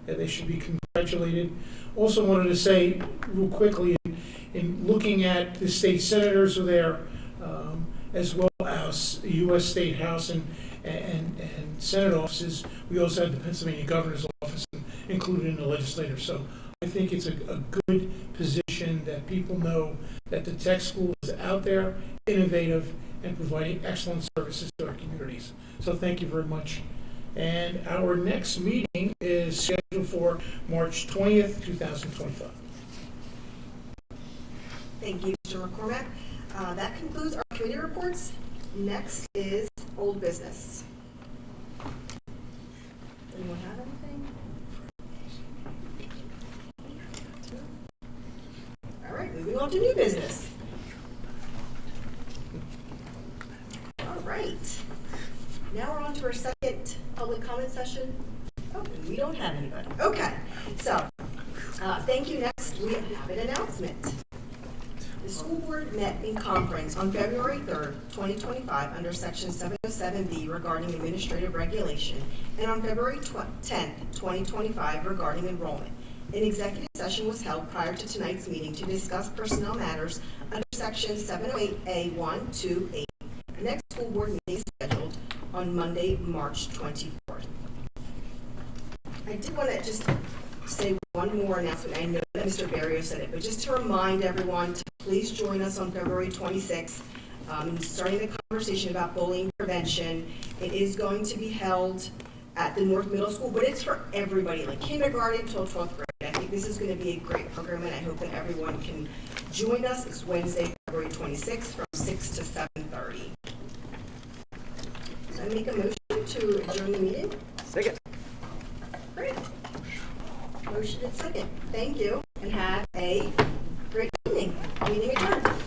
they should be congratulated. Also wanted to say real quickly, in looking at the state senators who are there, as well as the U.S. State House and Senate offices, we also have the Pennsylvania Governor's Office included in the legislature. So I think it's a good position that people know that the tech school is out there, innovative, and providing excellent services to our communities. So thank you very much. And our next meeting is scheduled for March 20th, 2025. Thank you, Mr. McCormack. That concludes our committee reports. Next is old business. Anyone have anything? All right, moving on to new business. All right. Now we're on to our second public comment session. Oh, and we don't have anybody. Okay, so thank you. Next, we have an announcement. The school board met in conference on February 3rd, 2025 under section 707B regarding administrative regulation, and on February 10th, 2025 regarding enrollment. An executive session was held prior to tonight's meeting to discuss personnel matters under section 708A1 to 8. The next school board meeting is scheduled on Monday, March 24th. I did want to just say one more announcement. I know that Mr. Barrios said it, but just to remind everyone to please join us on February 26th in starting the conversation about bullying prevention. It is going to be held at the North Middle School, but it's for everybody, like kindergarten till 12th grade. I think think this is going to be a great program, and I hope that everyone can join us. It's Wednesday, February 26th from 6 to 7:30. So I make a motion to adjourn the meeting. Second. Great. Motion and second. Thank you, and have a great evening. Meeting adjourned.